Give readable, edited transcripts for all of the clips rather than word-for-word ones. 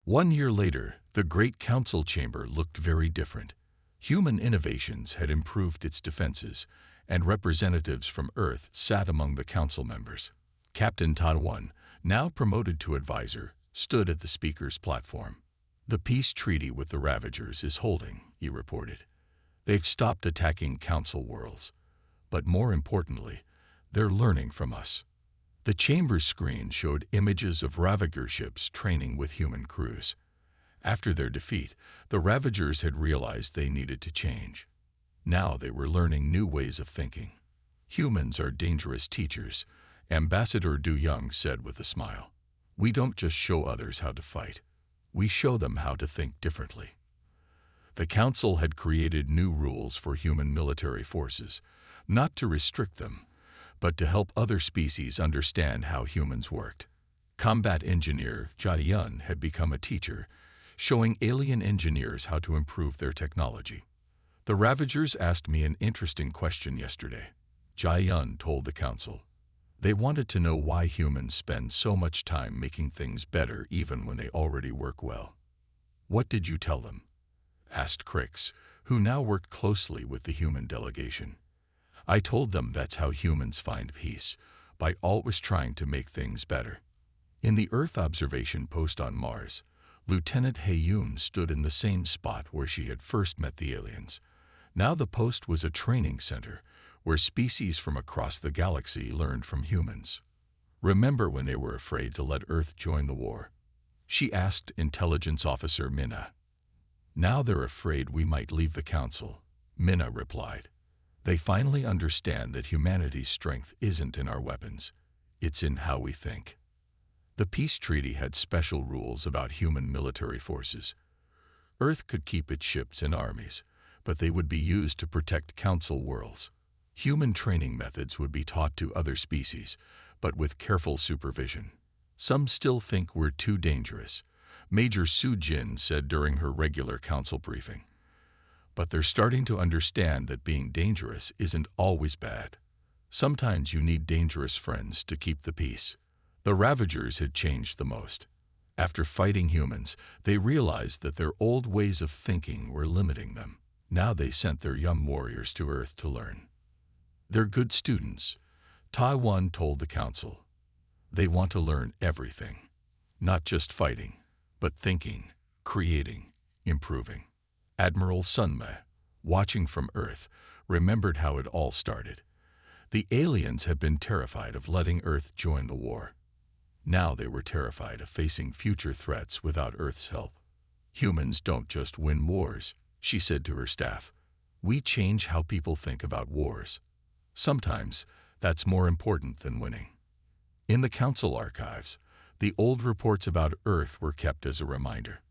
1 year later, the Great Council Chamber looked very different. Human innovations had improved its defenses, and representatives from Earth sat among the council members. Captain Taiwan, now promoted to advisor, stood at the speaker's platform. "The peace treaty with the Ravagers is holding," he reported. "They've stopped attacking council worlds. But more importantly, they're learning from us." The chamber's screen showed images of Ravager ships training with human crews. After their defeat, the Ravagers had realized they needed to change. Now they were learning new ways of thinking. "Humans are dangerous teachers," Ambassador Du Young said with a smile. "We don't just show others how to fight. We show them how to think differently." The Council had created new rules for human military forces, not to restrict them, but to help other species understand how humans worked. Combat engineer Jia Yun had become a teacher, showing alien engineers how to improve their technology. "The Ravagers asked me an interesting question yesterday," Jia Yun told the Council. "They wanted to know why humans spend so much time making things better even when they already work well." "What did you tell them?" asked Crix, who now worked closely with the human delegation. "I told them that's how humans find peace, by always trying to make things better." In the Earth observation post on Mars, Lieutenant He-Yun stood in the same spot where she had first met the aliens. Now the post was a training center, where species from across the galaxy learned from humans. "Remember when they were afraid to let Earth join the war?" she asked Intelligence Officer Minna. "Now they're afraid we might leave the Council," Minna replied. "They finally understand that humanity's strength isn't in our weapons, it's in how we think." The peace treaty had special rules about human military forces. Earth could keep its ships and armies, but they would be used to protect Council worlds. Human training methods would be taught to other species, but with careful supervision. "Some still think we're too dangerous," Major Su Jin said during her regular council briefing. "But they're starting to understand that being dangerous isn't always bad. Sometimes you need dangerous friends to keep the peace." The Ravagers had changed the most. After fighting humans, they realized that their old ways of thinking were limiting them. Now they sent their young warriors to Earth to learn. "They're good students," Taiwan told the Council. "They want to learn everything. Not just fighting, but thinking, creating, improving." Admiral Sunme, watching from Earth, remembered how it all started. The aliens had been terrified of letting Earth join the war. Now they were terrified of facing future threats without Earth's help. "Humans don't just win wars," she said to her staff. "We change how people think about wars. Sometimes that's more important than winning." In the Council archives, the old reports about Earth were kept as a reminder.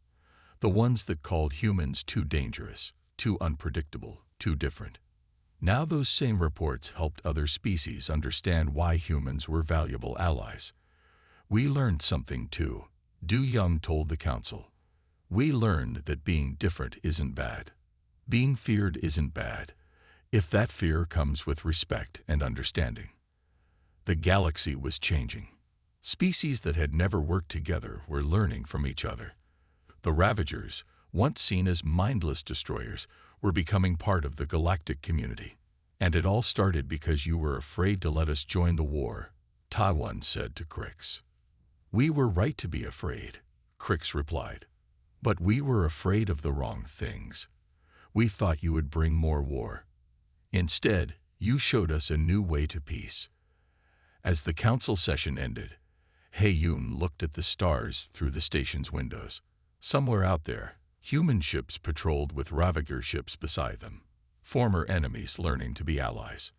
The ones that called humans too dangerous, too unpredictable, too different. Now those same reports helped other species understand why humans were valuable allies. "We learned something too," Du Young told the Council. "We learned that being different isn't bad. Being feared isn't bad, if that fear comes with respect and understanding." The galaxy was changing. Species that had never worked together were learning from each other. The Ravagers, once seen as mindless destroyers, were becoming part of the galactic community. "And it all started because you were afraid to let us join the war," Taiwan said to Crix. "We were right to be afraid," Crix replied. "But we were afraid of the wrong things. We thought you would bring more war. Instead, you showed us a new way to peace." As the council session ended, He-Yun looked at the stars through the station's windows. Somewhere out there, human ships patrolled with Ravager ships beside them, former enemies learning to be allies.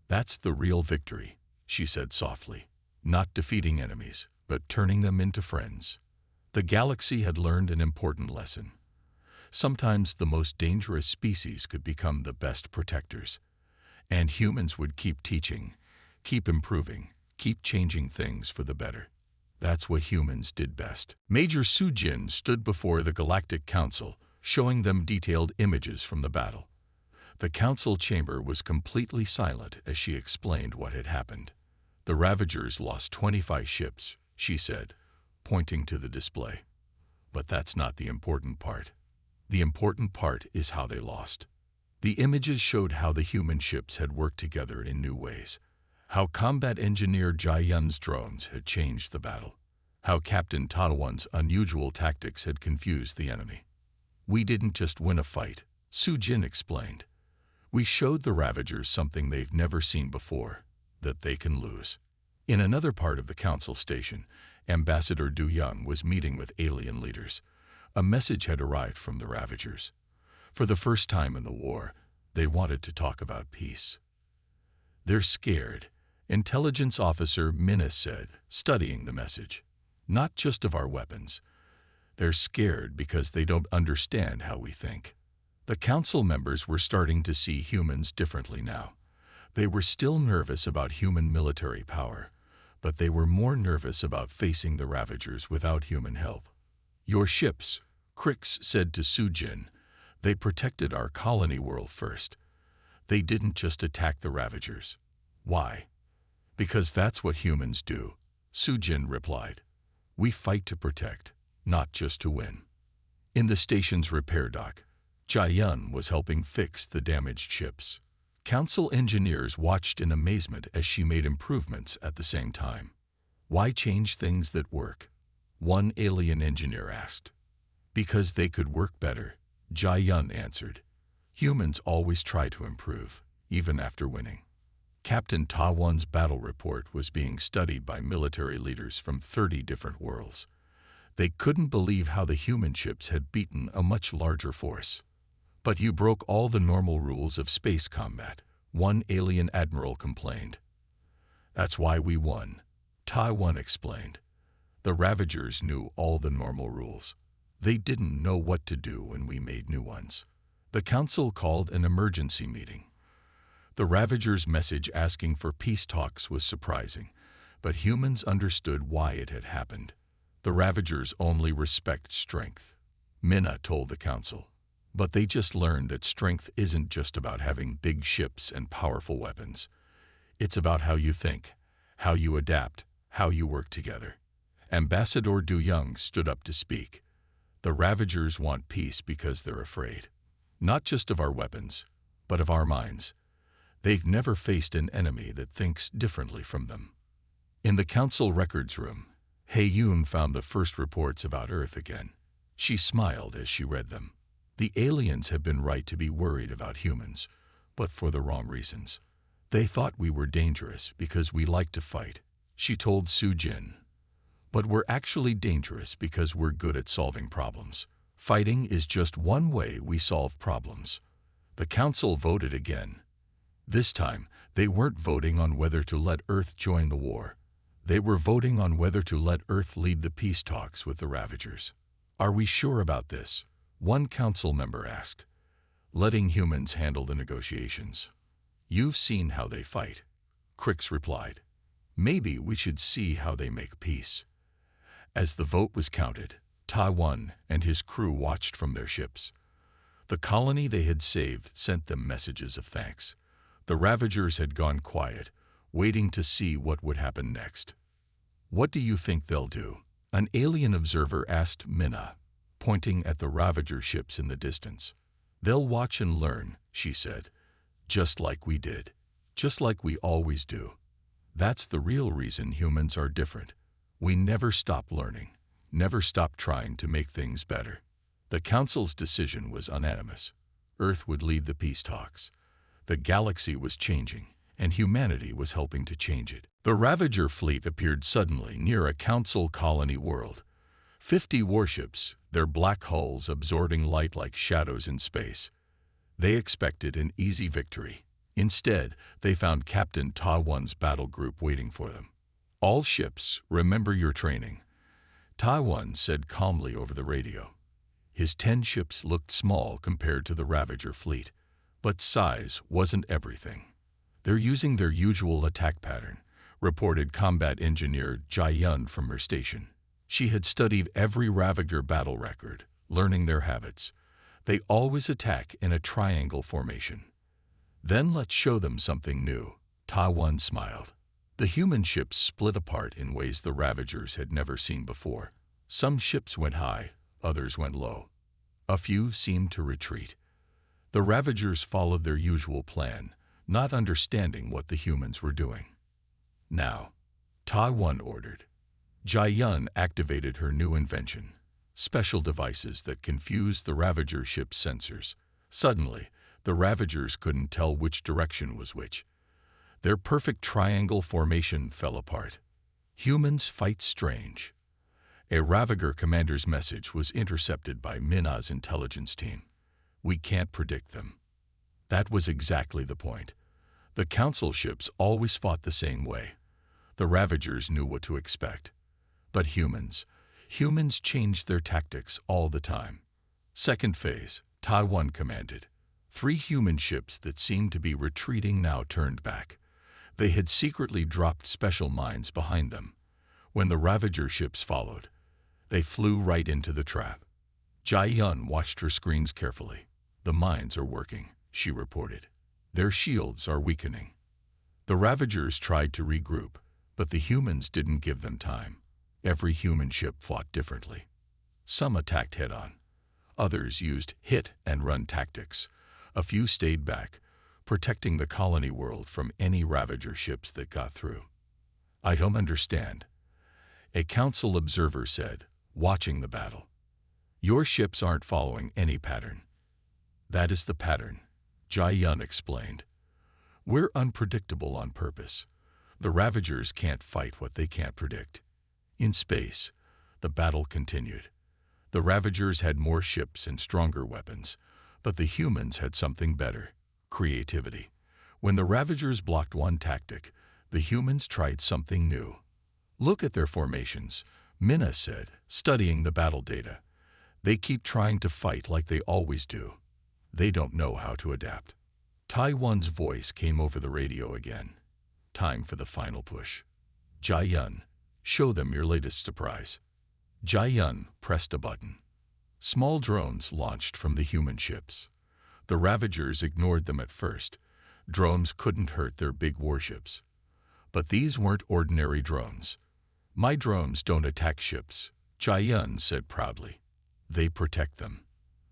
"That's the real victory," she said softly. "Not defeating enemies, but turning them into friends." The galaxy had learned an important lesson. Sometimes the most dangerous species could become the best protectors. And humans would keep teaching, keep improving, keep changing things for the better. That's what humans did best. Major Su Jin stood before the Galactic Council, showing them detailed images from the battle. The council chamber was completely silent as she explained what had happened. "The Ravagers lost 25 ships," she said, pointing to the display. But that's not the important part. The important part is how they lost. The images showed how the human ships had worked together in new ways, how combat engineer Jai-Yun's drones had changed the battle, how Captain Tadawan's unusual tactics had confused the enemy. We didn't just win a fight, Su-Jin explained. We showed the Ravagers something they've never seen before, that they can lose. In another part of the council station, Ambassador Du Young was meeting with alien leaders. A message had arrived from the Ravagers. For the first time in the war, they wanted to talk about peace. They're scared, Intelligence Officer Minna said, studying the message. Not just of our weapons. They're scared because they don't understand how we think. The council members were starting to see humans differently now. They were still nervous about human military power, but they were more nervous about facing the Ravagers without human help. Your ships, Crix said to Su-Jin. They protected our colony world first. They didn't just attack the Ravagers. Why? Because that's what humans do, Su-Jin replied. We fight to protect, not just to win. In the station's repair dock, Jai-Yun was helping fix the damaged ships. Council engineers watched in amazement as she made improvements at the same time. Why change things that work? One alien engineer asked. Because they could work better, Jai-Yun answered. Humans always try to improve, even after winning. Captain Tawan's battle report was being studied by military leaders from 30 different worlds. They couldn't believe how the human ships had beaten a much larger force. But you broke all the normal rules of space combat, one alien admiral complained. That's why we won, Tawan explained. The Ravagers knew all the normal rules. They didn't know what to do when we made new ones. The council called an emergency meeting. The Ravagers' message asking for peace talks was surprising, but humans understood why it had happened. The Ravagers only respect strength, Minna told the council. But they just learned that strength isn't just about having big ships and powerful weapons. It's about how you think, how you adapt, how you work together. Ambassador Du Young stood up to speak. The Ravagers want peace because they're afraid. Not just of our weapons, but of our minds. They've never faced an enemy that thinks differently from them. In the council records room, Hae-Yoon found the first reports about Earth again. She smiled as she read them. The aliens have been right to be worried about humans, but for the wrong reasons. They thought we were dangerous because we like to fight, she told Su-Jin. But we're actually dangerous because we're good at solving problems. Fighting is just one way we solve problems. The council voted again. This time, they weren't voting on whether to let Earth join the war. They were voting on whether to let Earth lead the peace talks with the Ravagers. Are we sure about this? One council member asked. Letting humans handle the negotiations. You've seen how they fight, Crix replied. Maybe we should see how they make peace. As the vote was counted, Tawan and his crew watched from their ships. The colony they had saved sent them messages of thanks. The Ravagers had gone quiet, waiting to see what would happen next. What do you think they'll do? An alien observer asked Minna, pointing at the Ravager ships in the distance. They'll watch and learn, she said. Just like we did. Just like we always do. That's the real reason humans are different. We never stop learning, never stop trying to make things better. The council's decision was unanimous. Earth would lead the peace talks. The galaxy was changing, and humanity was helping to change it. The Ravager fleet appeared suddenly near a council colony world. 50 warships, their black hulls absorbing light like shadows in space. They expected an easy victory. Instead, they found Captain Tawan's battle group waiting for them. All ships, remember your training, Tawan said calmly over the radio. His 10 ships looked small compared to the Ravager fleet, but size wasn't everything. They're using their usual attack pattern, reported combat engineer Jai-Yun from her station. She had studied every Ravager battle record, learning their habits. They always attack in a triangle formation. Then let's show them something new, Tawan smiled. The human ships split apart in ways the Ravagers had never seen before. Some ships went high, Others went low. A few seemed to retreat. The Ravagers followed their usual plan, not understanding what the humans were doing. Now, Ta-1 ordered. Jai-Yun activated her new invention, special devices that confused the Ravager ship's sensors. Suddenly, the Ravagers couldn't tell which direction was which. Their perfect triangle formation fell apart. Humans fight strange. A Ravager commander's message was intercepted by Minna's intelligence team. We can't predict them. That was exactly the point. The Council ships always fought the same way. The Ravagers knew what to expect. But humans changed their tactics all the time. Second phase, Ta-1 commanded. 3 human ships that seemed to be retreating now turned back. They had secretly dropped special mines behind them. When the Ravager ships followed, they flew right into the trap. Jai-Yun watched her screens carefully. The mines are working, she reported. Their shields are weakening. The Ravagers tried to regroup, but the humans didn't give them time. Every human ship fought differently. Some attacked head-on. Others used hit-and-run tactics. A few stayed back, protecting the colony world from any Ravager ships that got through. I don't understand, a Council observer said, watching the battle. Your ships aren't following any pattern. That is the pattern, Jai-Yun explained. We're unpredictable on purpose. The Ravagers can't fight what they can't predict. In space, the battle continued. The Ravagers had more ships and stronger weapons, but the humans had something better: creativity. When the Ravagers blocked one tactic, the humans tried something new. Look at their formations, Minna said, studying the battle data. They keep trying to fight like they always do. They don't know how to adapt. Tai-1's voice came over the radio again. Time for the final push. Jai-Yun, show them your latest surprise. Jai-Yun pressed a button. Small drones launched from the human ships. The Ravagers ignored them at first. Drones couldn't hurt their big warships. But these weren't ordinary drones. My drones don't attack ships, Jai-Yun said proudly. They protect them.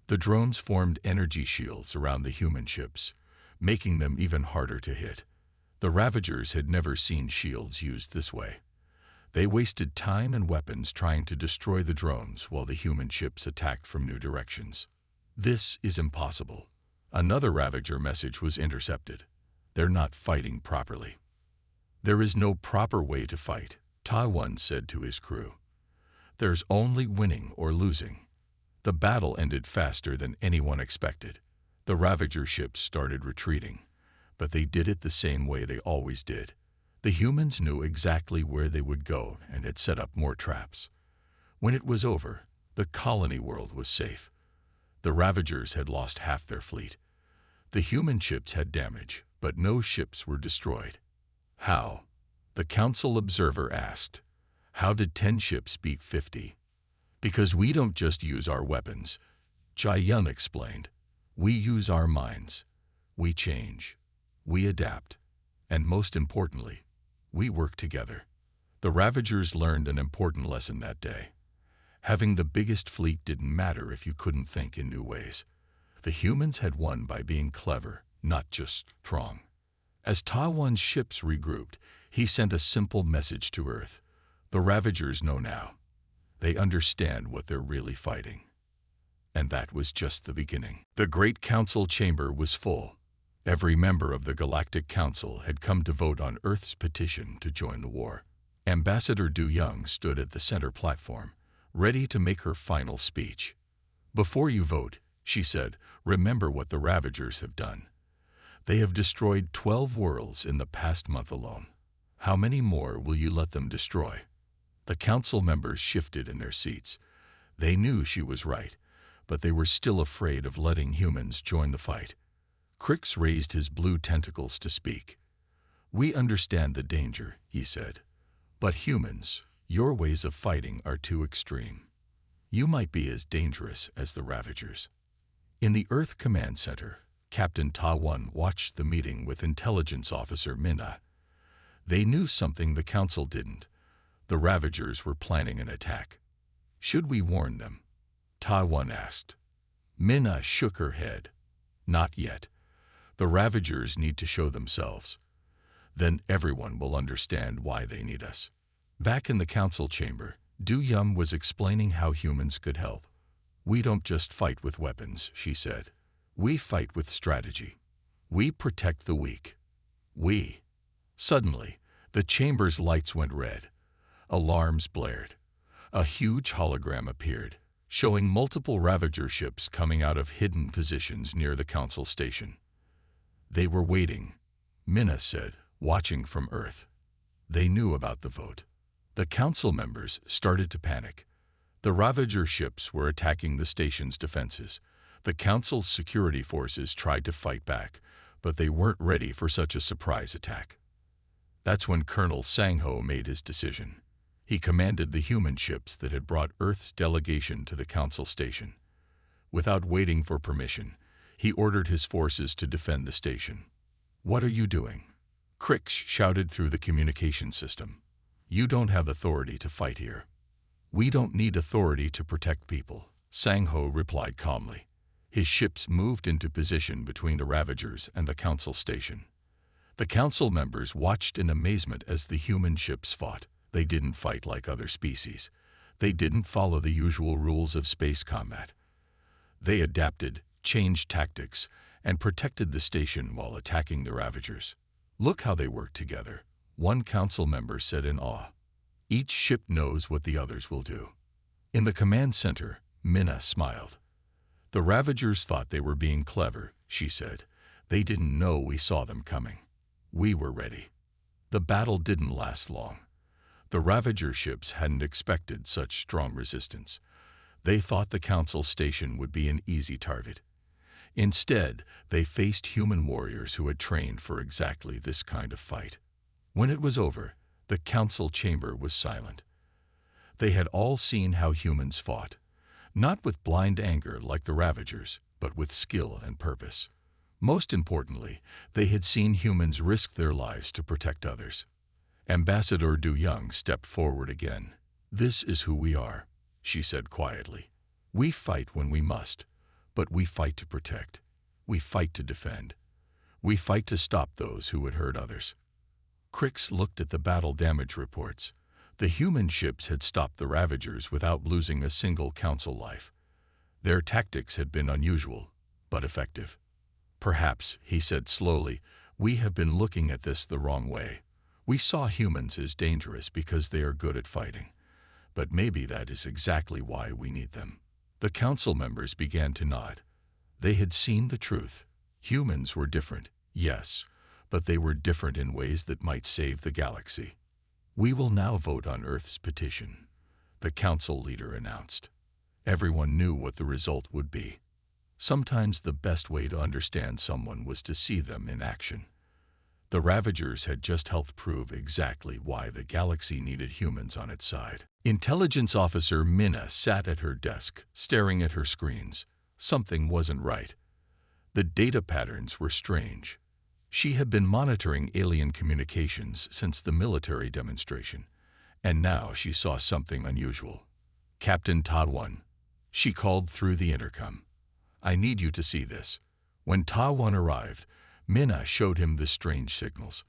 The drones formed energy shields around the human ships, making them even harder to hit. The Ravagers had never seen shields used this way. They wasted time and weapons trying to destroy the drones while the human ships attacked from new directions. This is impossible. Another Ravager message was intercepted. They're not fighting properly. There is no proper way to fight, Ta-1 said to his crew. There's only winning or losing. The battle ended faster than anyone expected. The Ravager ships started retreating, but they did it the same way they always did. The humans knew exactly where they would go and had set up more traps. When it was over, the colony world was safe. The Ravagers had lost half their fleet. The human ships had damage, but no ships were destroyed. How? The Council observer asked. How did 10 ships beat 50? Because we don't just use our weapons, Jai-Yun explained. We use our minds. We change. We adapt. And most importantly, we work together. The Ravagers learned an important lesson that day. Having the biggest fleet didn't matter if you couldn't think in new ways. The humans had won by being clever, not just strong. As Ta-1's ships regrouped, he sent a simple message to Earth. The Ravagers know now. They understand what they're really fighting. And that was just the beginning. The Great Council chamber was full. Every member of the Galactic Council had come to vote on Earth's petition to join the war. Ambassador Du Young stood at the center platform, ready to make her final speech. Before you vote, she said, remember what the Ravagers have done. They have destroyed 12 worlds in the past month alone. How many more will you let them destroy? The council members shifted in their seats. They knew she was right, but they were still afraid of letting humans join the fight. Crix raised his blue tentacles to speak. We understand the danger, he said. But humans, your ways of fighting are too extreme. You might be as dangerous as the Ravagers. In the Earth Command Center, Captain Ta-1 watched the meeting with Intelligence Officer Minna. They knew something the Council didn't. The Ravagers were planning an attack. Should we warn them? Taiwan asked. Minna shook her head. Not yet. The Ravagers need to show themselves. Then everyone will understand why they need us. Back in the council chamber, Du Yum was explaining how humans could help. We don't just fight with weapons, she said. We fight with strategy. We protect the weak. We. Suddenly, the chamber's lights went red. Alarms blared. A huge hologram appeared, showing multiple Ravager ships coming out of hidden positions near the council station. They were waiting, Minna said, watching from Earth. They knew about the vote. The council members started to panic. The Ravager ships were attacking the station's defenses. The council's security forces tried to fight back, but they weren't ready for such a surprise attack. That's when Colonel Sang-ho made his decision. He commanded the human ships that had brought Earth's delegation to the council station. Without waiting for permission, he ordered his forces to defend the station. What are you doing? Crix shouted through the communication system. You don't have authority to fight here. We don't need authority to protect people, Sang-ho replied calmly. His ships moved into position between the Ravagers and the council station. The council members watched in amazement as the human ships fought. They didn't fight like other species. They didn't follow the usual rules of space combat. They adapted, changed tactics, and protected the station while attacking the Ravagers. Look how they work together, one council member said in awe. Each ship knows what the others will do. In the command center, Minna smiled. The Ravagers thought they were being clever, she said. They didn't know we saw them coming. We were ready. The battle didn't last long. The Ravager ships hadn't expected such strong resistance. They thought the council station would be an easy target. Instead, they faced human warriors who had trained for exactly this kind of fight. When it was over, the council chamber was silent. They had all seen how humans fought, not with blind anger like the Ravagers, but with skill and purpose. Most importantly, they had seen humans risk their lives to protect others. Ambassador Du Young stepped forward again. This is who we are, she said quietly. We fight when we must, but we fight to protect. We fight to defend. We fight to stop those who would hurt others. Crix looked at the battle damage reports. The human ships had stopped the Ravagers without losing a single council life. Their tactics had been unusual, but effective. Perhaps, he said slowly, we have been looking at this the wrong way. We saw humans as dangerous because they are good at fighting. But maybe that is exactly why we need them. The council members began to nod. They had seen the truth. Humans were different, yes, but they were different in ways that might save the galaxy. We will now vote on Earth's petition, the council leader announced. Everyone knew what the result would be. Sometimes the best way to understand someone was to see them in action. The Ravagers had just helped prove exactly why the galaxy needed humans on its side. Intelligence Officer Minna sat at her desk, staring at her screens. Something wasn't right. The data patterns were strange. She had been monitoring alien communications since the military demonstration, and now she saw something unusual. Captain Taiwan, she called through the intercom. I need you to see this. When Taiwan arrived, Minna showed him the strange signals.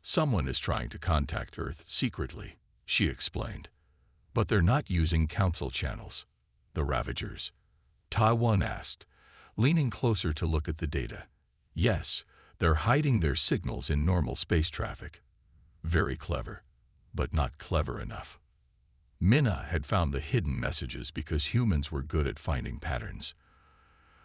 Someone is trying to contact Earth secretly, she explained. But they're not using council channels. The Ravagers? Taiwan asked, leaning closer to look at the data. Yes, they're hiding their signals in normal space traffic. Very clever, but not clever enough. Minna had found the hidden messages because humans were good at finding patterns.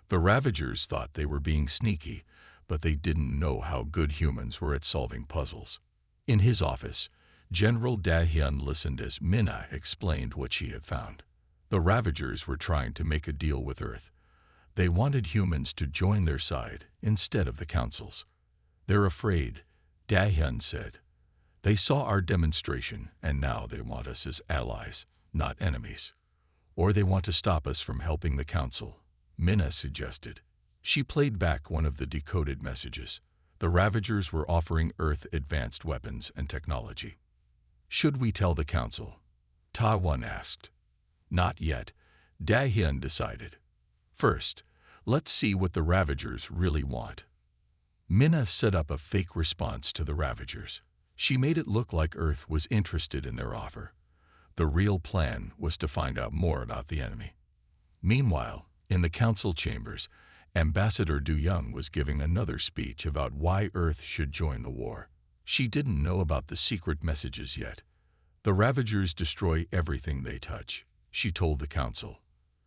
The Ravagers thought they were being sneaky, but they didn't know how good humans were at solving puzzles. In his office, General Da-hyun listened as Minna explained what she had found. The Ravagers were trying to make a deal with Earth. They wanted humans to join their side instead of the councils. They're afraid, Da-hyun said. They saw our demonstration and now they want us as allies, not enemies. Or they want to stop us from helping the council, Minna suggested. She played back one of the decoded messages. The Ravagers were offering Earth advanced weapons and technology. Should we tell the council? Taiwan asked. Not yet. Dahyun decided. First, let's see what the Ravagers really want. Minna set up a fake response to the Ravagers. She made it look like Earth was interested in their offer. The real plan was to find out more about the enemy. Meanwhile, in the council chambers, Ambassador Du Young was giving another speech about why Earth should join the war. She didn't know about the secret messages yet. The Ravagers destroy everything they touch, she told the council.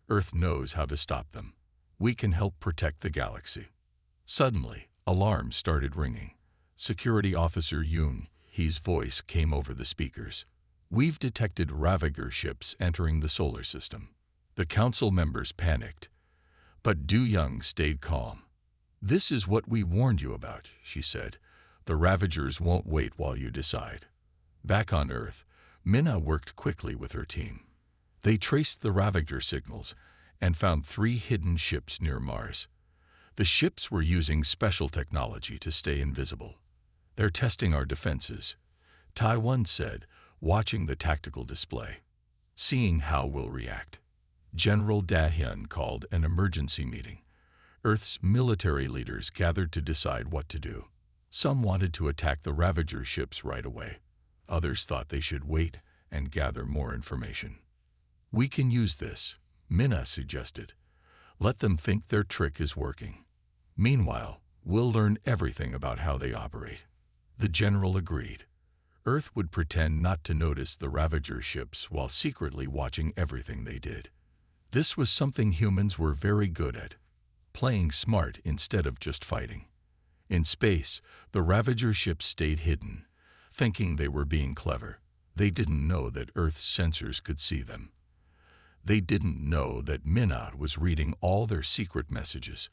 Earth knows how to stop them. We can help protect the galaxy. Suddenly, alarms started ringing. Security Officer Yoon Hee's voice came over the speakers. We've detected Ravager ships entering the solar system. The council members panicked, but Du Young stayed calm. This is what we warned you about, she said. The Ravagers won't wait while you decide. Back on Earth, Minna worked quickly with her team. They traced the Ravager signals and found 3 hidden ships near Mars. The ships were using special technology to stay invisible. They're testing our defenses, Taiwan said, watching the tactical display. Seeing how we'll react. General Dahyun called an emergency meeting. Earth's military leaders gathered to decide what to do. Some wanted to attack the Ravager ships right away. Others thought they should wait and gather more information. We can use this, Minna suggested. Let them think their trick is working. Meanwhile, we'll learn everything about how they operate. The general agreed. Earth would pretend not to notice the Ravager ships while secretly watching everything they did. This was something humans were very good at, playing smart instead of just fighting. In space, the Ravager ships stayed hidden, thinking they were being clever. They didn't know that Earth's sensors could see them. They didn't know that Minna was reading all their secret messages.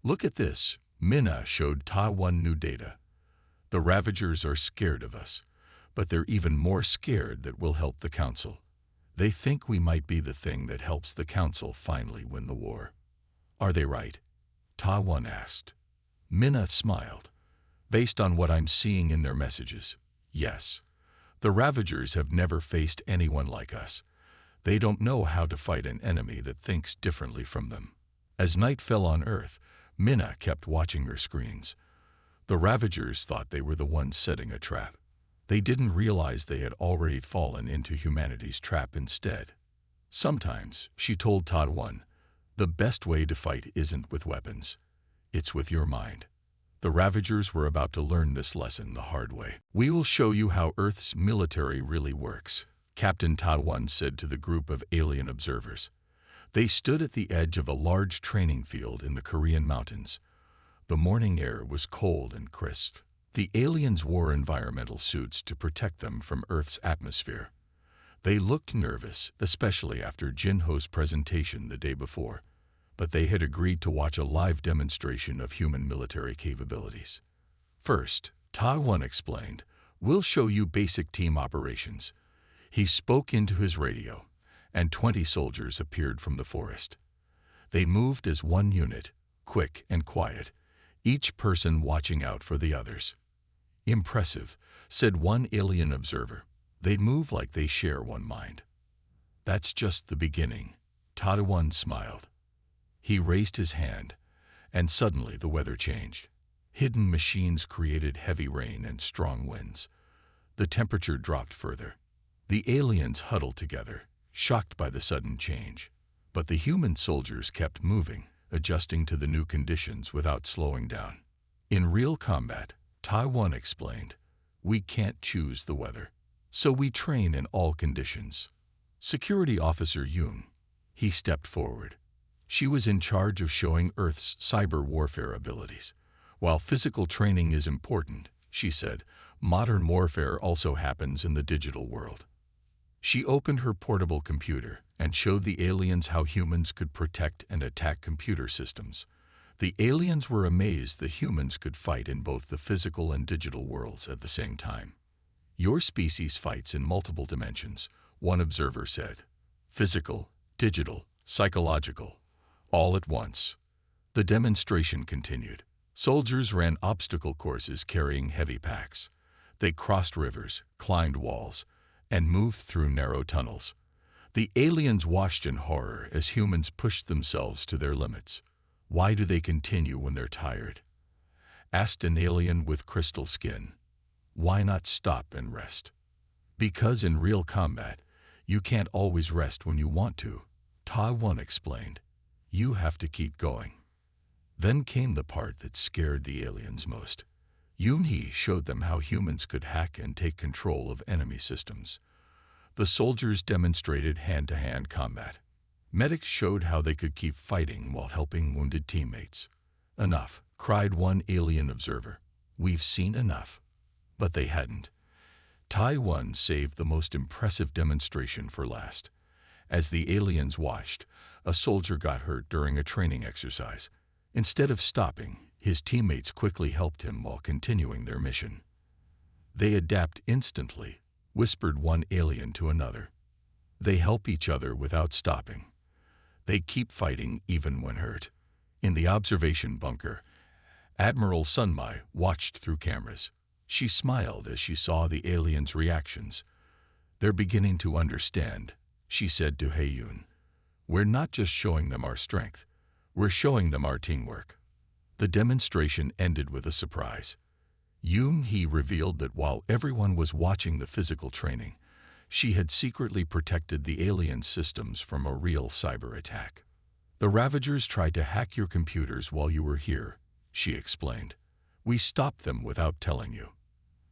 Look at this, Minna showed Taiwan new data. The Ravagers are scared of us, but they're even more scared that we'll help the Council. They think we might be the thing that helps the Council finally win the war. Are they right? Taiwan asked. Minna smiled. Based on what I'm seeing in their messages, yes. The Ravagers have never faced anyone like us. They don't know how to fight an enemy that thinks differently from them. As night fell on Earth, Minna kept watching her screens. The Ravagers thought they were the ones setting a trap. They didn't realize they had already fallen into humanity's trap instead. Sometimes, she told Taiwan, the best way to fight isn't with weapons. It's with your mind. The Ravagers were about to learn this lesson the hard way. We will show you how Earth's military really works, Captain Taiwan said to the group of alien observers. They stood at the edge of a large training field in the Korean mountains. The morning air was cold and crisp. The aliens wore environmental suits to protect them from Earth's atmosphere. They looked nervous, especially after Jinho's presentation the day before, but they had agreed to watch a live demonstration of human military capabilities. First, Taiwan explained, we'll show you basic team operations. He spoke into his radio, and 20 soldiers appeared from the forest. They moved as one unit, quick and quiet, each person watching out for the others. Impressive, said one alien observer. They move like they share one mind. That's just the beginning, Taiwan smiled. He raised his hand, and suddenly the weather changed. Hidden machines created heavy rain and strong winds. The temperature dropped further. The aliens huddled together, shocked by the sudden change. But the human soldiers kept moving, adjusting to the new conditions without slowing down. In real combat, Taiwan explained, we can't choose the weather, so we train in all conditions. Security Officer Yoon, he stepped forward. She was in charge of showing Earth's cyber warfare abilities. While physical training is important, she said, modern warfare also happens in the digital world. She opened her portable computer and showed the aliens how humans could protect and attack computer systems. The aliens were amazed that humans could fight in both the physical and digital worlds at the same time. Your species fights in multiple dimensions, one observer said. Physical, digital, psychological, all at once. The demonstration continued. Soldiers ran obstacle courses carrying heavy packs. They crossed rivers, climbed walls, and moved through narrow tunnels. The aliens watched in horror as humans pushed themselves to their limits. "Why do they continue when they're tired?" asked an alien with crystal skin. "Why not stop and rest?" "Because in real combat, you can't always rest when you want to," Ta-1 explained. "You have to keep going." Then came the part that scared the aliens most. Yoon-hee showed them how humans could hack and take control of enemy systems. The soldiers demonstrated hand-to-hand combat. Medics showed how they could keep fighting while helping wounded teammates. "Enough," cried one alien observer. "We've seen enough." But they hadn't. Taiwan saved the most impressive demonstration for last. As the aliens watched, a soldier got hurt during a training exercise. Instead of stopping, his teammates quickly helped him while continuing their mission. "They adapt instantly," whispered one alien to another. "They help each other without stopping. They keep fighting even when hurt." In the observation bunker, Admiral Sunmai watched through cameras. She smiled as she saw the aliens' reactions. "They're beginning to understand," she said to Hae-yoon. "We're not just showing them our strength, we're showing them our teamwork." The demonstration ended with a surprise. Yoon-hee revealed that while everyone was watching the physical training, she had secretly protected the alien systems from a real cyber attack. "The Ravagers tried to hack your computers while you were here," she explained. "We stopped them without telling you.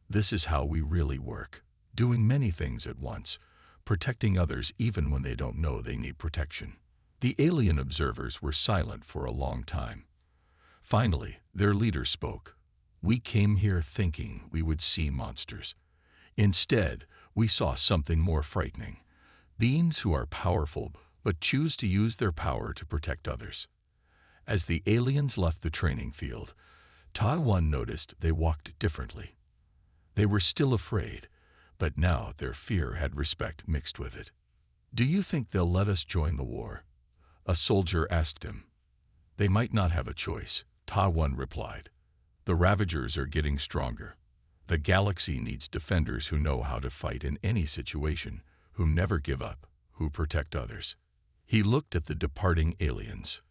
This is how we really work, doing many things at once, protecting others even when they don't know they need protection." The alien observers were silent for a long time. Finally, their leader spoke. "We came here thinking we would see monsters. Instead, we saw something more frightening. Beings who are powerful but choose to use their power to protect others." As the aliens left the training field, Ta-1 noticed they walked differently. They were still afraid, but now their fear had respect mixed with it. "Do you think they'll let us join the war?" a soldier asked him. "They might not have a choice," Ta-1 replied. "The Ravagers are getting stronger. The galaxy needs defenders who know how to fight in any situation, who never give up, who protect others." He looked at the departing aliens.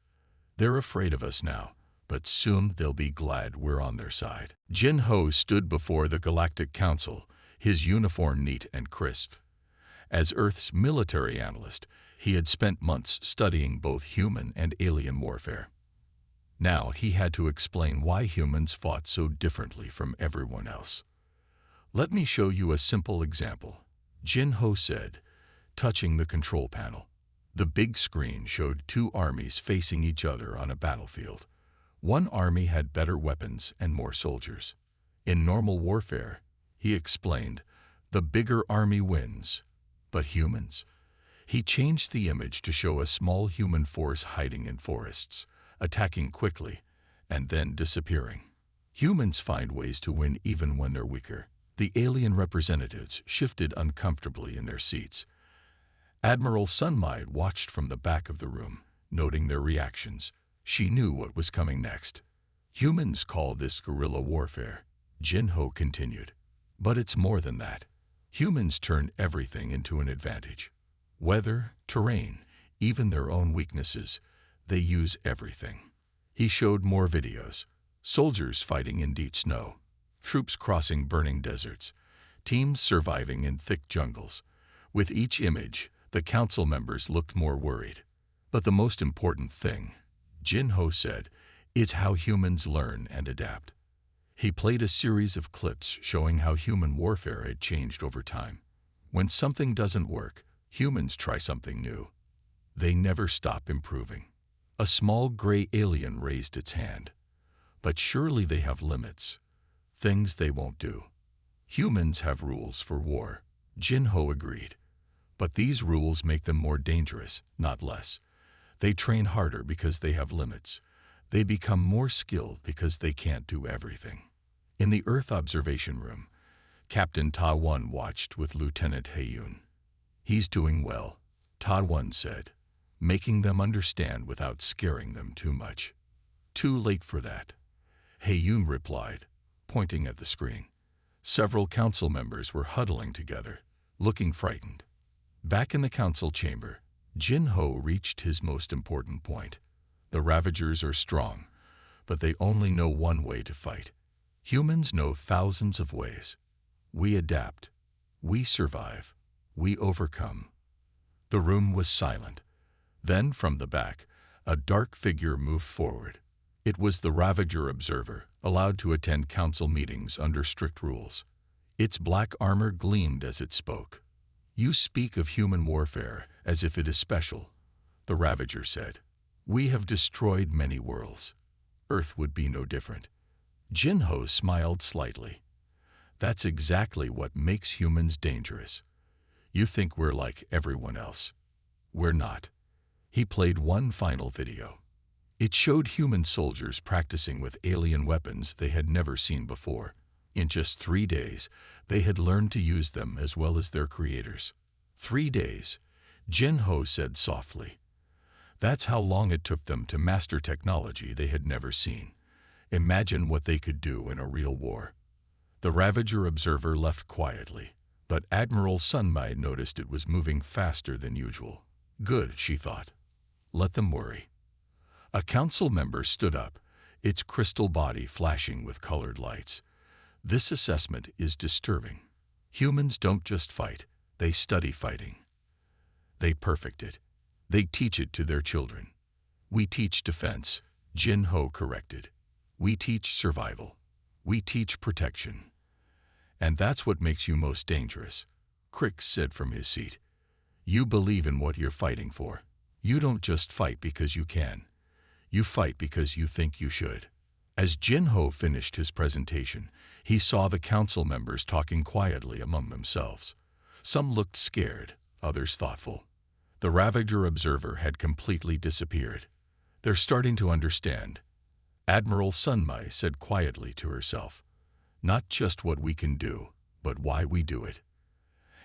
"They're afraid of us now, but soon they'll be glad we're on their side." Jin-ho stood before the Galactic Council, his uniform neat and crisp. As Earth's military analyst, he had spent months studying both human and alien warfare. Now he had to explain why humans fought so differently from everyone else. "Let me show you a simple example," Jin-ho said, touching the control panel. The big screen showed two armies facing each other on a battlefield. One army had better weapons and more soldiers. "In normal warfare," he explained, "the bigger army wins. But humans?" He changed the image to show a small human force hiding in forests, attacking quickly, and then disappearing. "Humans find ways to win even when they're weaker." The alien representatives shifted uncomfortably in their seats. Admiral Sunmai watched from the back of the room, noting their reactions. She knew what was coming next. "Humans call this guerrilla warfare," Jin-ho continued. "But it's more than that. Humans turn everything into an advantage. Weather, terrain, even their own weaknesses. They use everything." He showed more videos. Soldiers fighting in deep snow, troops crossing burning deserts, teams surviving in thick jungles. With each image, the council members looked more worried. "But the most important thing," Jin-ho said, "is how humans learn and adapt." He played a series of clips showing how human warfare had changed over time. When something doesn't work, humans try something new. They never stop improving. A small gray alien raised its hand. "But surely they have limits. Things they won't do." "Humans have rules for war," Jin-ho agreed. "But these rules make them more dangerous, not less. They train harder because they have limits. They become more skilled because they can't do everything." In the Earth observation room, Captain Ta-1 watched with Lieutenant Hae-yoon. "He's doing well," Ta-1 said, "making them understand without scaring them too much." "Too late for that," Hae-yoon replied, pointing at the screen. Several council members were huddling together, looking frightened. Back in the council chamber, Jin Ho reached his most important point. The Ravagers are strong, but they only know one way to fight. Humans know thousands of ways. We adapt. We survive. We overcome. The room was silent. Then, from the back, a dark figure moved forward. It was the Ravager observer, allowed to attend council meetings under strict rules. Its black armor gleamed as it spoke. "You speak of human warfare as if it is special," the Ravager said. "We have destroyed many worlds. Earth would be no different." Jin Ho smiled slightly. "That's exactly what makes humans dangerous. You think we're like everyone else. We're not." He played one final video. It showed human soldiers practicing with alien weapons they had never seen before. In just 3 days, they had learned to use them as well as their creators. 3 days, Jin Ho said softly. That's how long it took them to master technology they had never seen. Imagine what they could do in a real war. The Ravager observer left quietly, but Admiral Sunmai noticed it was moving faster than usual. Good, she thought. Let them worry. A council member stood up, its crystal body flashing with colored lights. This assessment is disturbing. Humans don't just fight, they study fighting. They perfect it. They teach it to their children. We teach defense, Jin Ho corrected. We teach survival. We teach protection. And that's what makes you most dangerous, Crix said from his seat. You believe in what you're fighting for. You don't just fight because you can. You fight because you think you should. As Jin Ho finished his presentation, he saw the council members talking quietly among themselves. Some looked scared, others thoughtful. The Ravager observer had completely disappeared. They're starting to understand. Admiral Sunmai said quietly to herself. Not just what we can do, but why we do it.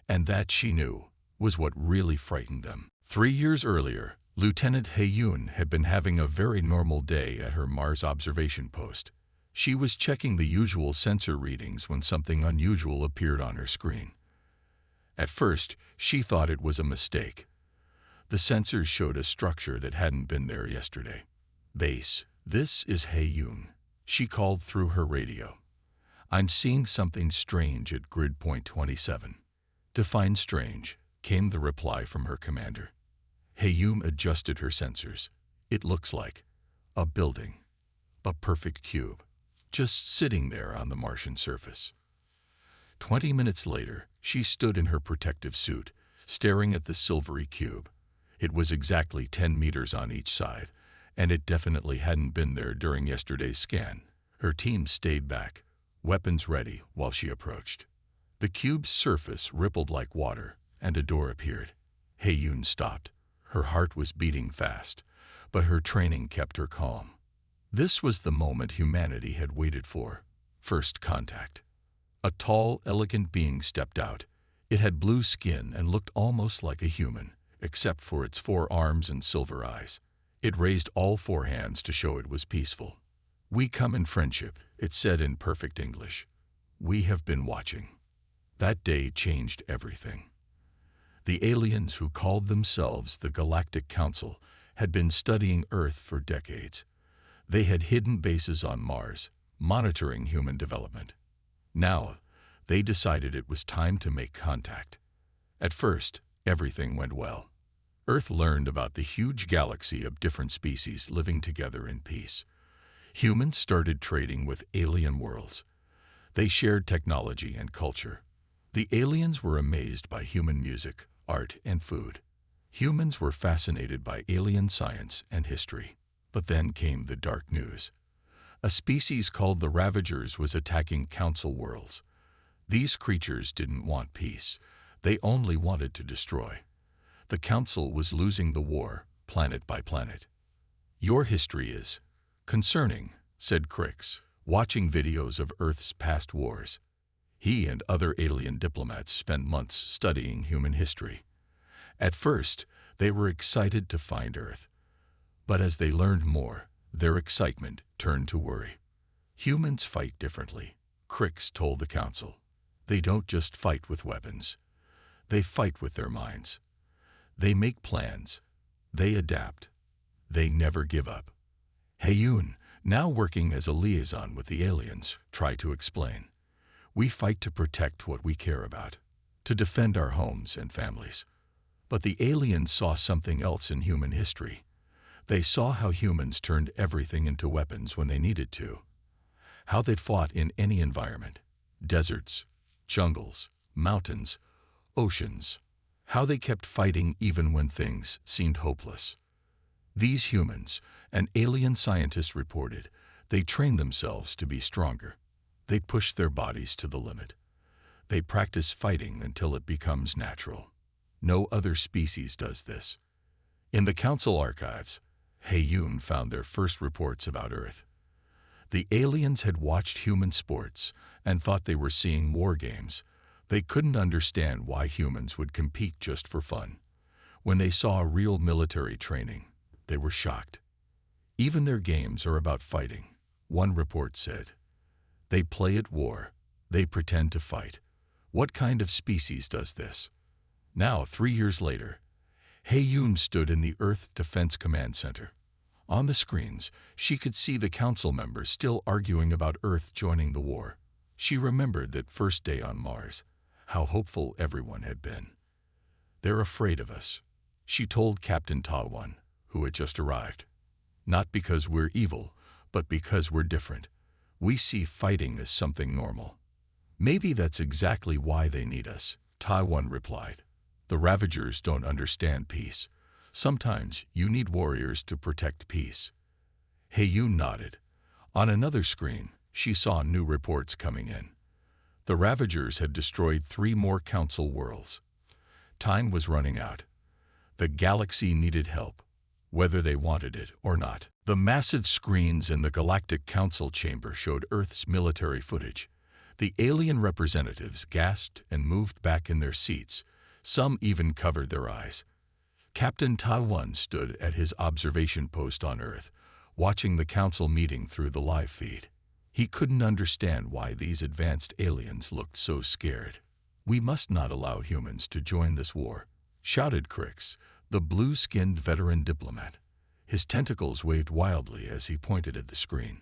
And that, she knew, was what really frightened them. 3 years earlier, Lieutenant He-Yun had been having a very normal day at her Mars observation post. She was checking the usual sensor readings when something unusual appeared on her screen. At first, she thought it was a mistake. The sensors showed a structure that hadn't been there yesterday. Base, this is He-Yun, she called through her radio. I'm seeing something strange at grid point 27. Define strange, came the reply from her commander. He-Yun adjusted her sensors. It looks like a building, a perfect cube, just sitting there on the Martian surface. 20 minutes later, she stood in her protective suit, staring at the silvery cube. It was exactly 10 meters on each side, and it definitely hadn't been there during yesterday's scan. Her team stayed back, weapons ready, while she approached. The cube's surface rippled like water, and a door appeared. He-Yun stopped. Her heart was beating fast, but her training kept her calm. This was the moment humanity had waited for. First contact. A tall, elegant being stepped out. It had blue skin and looked almost like a human, except for its 4 arms and silver eyes. It raised all 4 hands to show it was peaceful. We come in friendship, it said in perfect English. We have been watching. That day changed everything. The aliens who called themselves the Galactic Council had been studying Earth for decades. They had hidden bases on Mars, monitoring human development. Now, they decided it was time to make contact. At first, everything went well. Earth learned about the huge galaxy of different species living together in peace. Humans started trading with alien worlds. They shared technology and culture. The aliens were amazed by human music, art, and food. Humans were fascinated by alien science and history. But then came the dark news. A species called the Ravagers was attacking Council worlds. These creatures didn't want peace. They only wanted to destroy. The Council was losing the war, planet by planet. Your history is concerning, said Crix, watching videos of Earth's past wars. He and other alien diplomats spent months studying human history. At first, they were excited to find Earth. But as they learned more, their excitement turned to worry. Humans fight differently, Crix told the Council. They don't just fight with weapons. They fight with their minds. They make plans. They adapt. They never give up. Heyun, now working as a liaison with the aliens, tried to explain. We fight to protect what we care about, to defend our homes and families. But the aliens saw something else in human history. They saw how humans turned everything into weapons when they needed to. How they'd fought in any environment, deserts, jungles, mountains, oceans. How they kept fighting even when things seemed hopeless. These humans, an alien scientist reported, they trained themselves to be stronger. They pushed their bodies to the limit. They practice fighting until it becomes natural. No other species does this. In the Council archives, Heyun found their first reports about Earth. The aliens had watched human sports and thought they were seeing war games. They couldn't understand why humans would compete just for fun. When they saw real military training, they were shocked. Even their games are about fighting, one report said. They play at war. They pretend to fight. What kind of species does this? Now, 3 years later, Heyun stood in the Earth Defense Command Center. On the screens, she could see the council members still arguing about Earth joining the war. She remembered that first day on Mars, how hopeful everyone had been. They're afraid of us, she told Captain Tawan, who had just arrived. Not because we're evil, but because we're different. We see fighting as something normal. Maybe that's exactly why they need us, Tawan replied. The Ravagers don't understand peace. Sometimes you need warriors to protect peace. Heyun nodded. On another screen, she saw new reports coming in. The Ravagers had destroyed 3 more council worlds. Time was running out. The galaxy needed help, whether they wanted it or not. The massive screens in the Galactic Council chamber showed Earth's military footage. The alien representatives gasped and moved back in their seats. Some even covered their eyes. Captain Tawan stood at his observation post on Earth, watching the council meeting through the live feed. He couldn't understand why these advanced aliens looked so scared. We must not allow humans to join this war, shouted Crix, the blue-skinned veteran diplomat. His tentacles waved wildly as he pointed at the screen.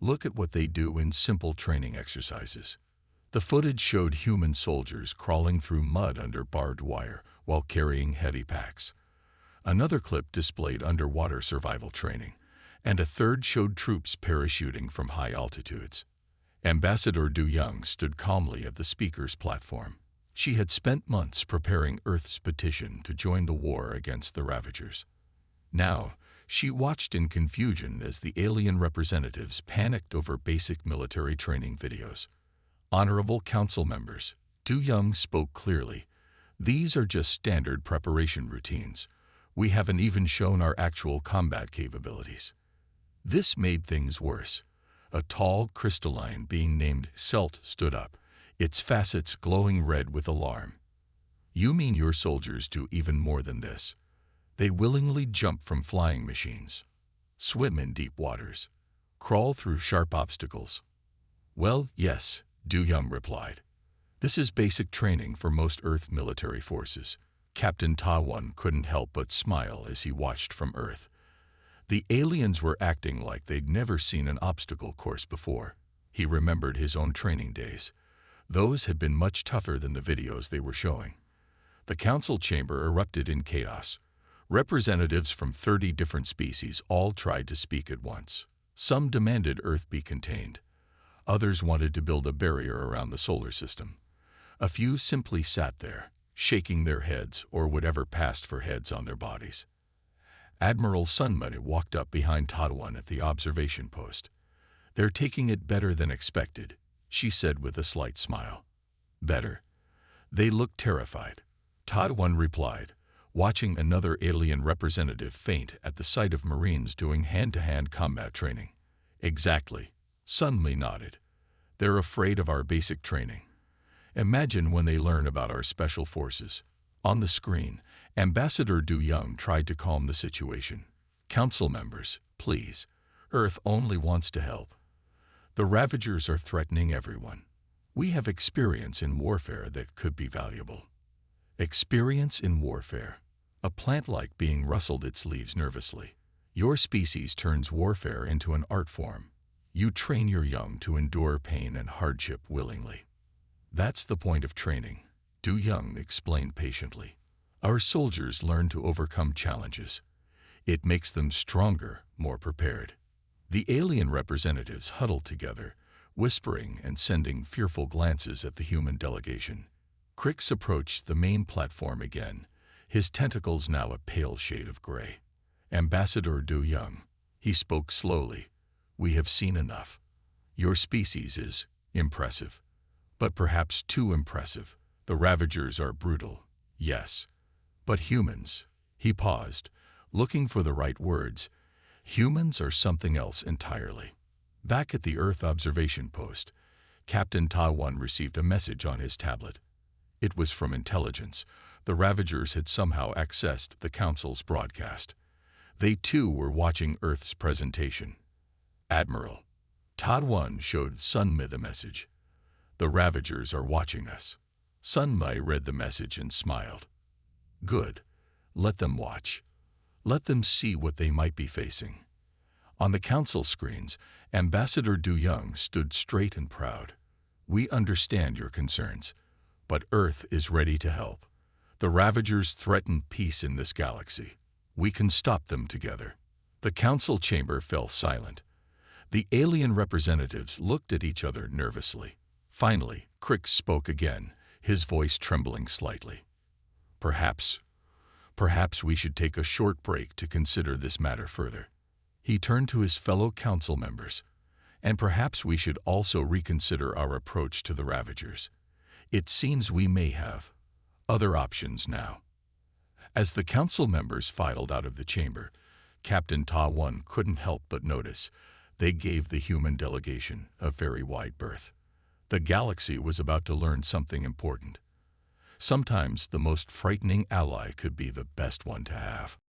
Look at what they do in simple training exercises. The footage showed human soldiers crawling through mud under barbed wire while carrying heavy packs. Another clip displayed underwater survival training, and a third showed troops parachuting from high altitudes. Ambassador Du Young stood calmly at the speaker's platform. She had spent months preparing Earth's petition to join the war against the Ravagers. Now, she watched in confusion as the alien representatives panicked over basic military training videos. Honorable Council members, Du Young spoke clearly. These are just standard preparation routines. We haven't even shown our actual combat capabilities. This made things worse. A tall crystalline being named Selt stood up, its facets glowing red with alarm. You mean your soldiers do even more than this? They willingly jump from flying machines, swim in deep waters, crawl through sharp obstacles. Well, yes, Du Young replied. This is basic training for most Earth military forces. Captain Tawan couldn't help but smile as he watched from Earth. The aliens were acting like they'd never seen an obstacle course before. He remembered his own training days. Those had been much tougher than the videos they were showing. The council chamber erupted in chaos. Representatives from 30 different species all tried to speak at once. Some demanded Earth be contained. Others wanted to build a barrier around the solar system. A few simply sat there, shaking their heads or whatever passed for heads on their bodies. Admiral Sunmuddy walked up behind Tawan at the observation post. They're taking it better than expected, she said with a slight smile. Better? They looked terrified. Tawan replied, watching another alien representative faint at the sight of Marines doing hand-to-hand combat training. Exactly, Sunmuddy nodded. They're afraid of our basic training. Imagine when they learn about our special forces. On the screen, Ambassador Du Young tried to calm the situation. Council members, please. Earth only wants to help. The Ravagers are threatening everyone. We have experience in warfare that could be valuable. Experience in warfare. A plant-like being rustled its leaves nervously. Your species turns warfare into an art form. You train your young to endure pain and hardship willingly. That's the point of training, Du Young explained patiently. Our soldiers learn to overcome challenges. It makes them stronger, more prepared. The alien representatives huddled together, whispering and sending fearful glances at the human delegation. Crix approached the main platform again, his tentacles now a pale shade of gray. Ambassador Du Young, he spoke slowly, we have seen enough. Your species is impressive, but perhaps too impressive. The Ravagers are brutal, yes. But humans, he paused, looking for the right words. Humans are something else entirely. Back at the Earth observation post, Captain Ta One received a message on his tablet. It was from intelligence. The Ravagers had somehow accessed the Council's broadcast. They too were watching Earth's presentation. Admiral, Ta One showed Sun Mi the message. The Ravagers are watching us. Sun Mi read the message and smiled. Good. Let them watch. Let them see what they might be facing. On the council screens, Ambassador Du Young stood straight and proud. We understand your concerns, but Earth is ready to help. The Ravagers threaten peace in this galaxy. We can stop them together. The council chamber fell silent. The alien representatives looked at each other nervously. Finally, Crix spoke again, his voice trembling slightly. Perhaps we should take a short break to consider this matter further. He turned to his fellow council members. And perhaps we should also reconsider our approach to the Ravagers. It seems we may have other options now. As the council members filed out of the chamber, Captain Ta One couldn't help but notice they gave the human delegation a very wide berth. The galaxy was about to learn something important. Sometimes the most frightening ally could be the best one to have.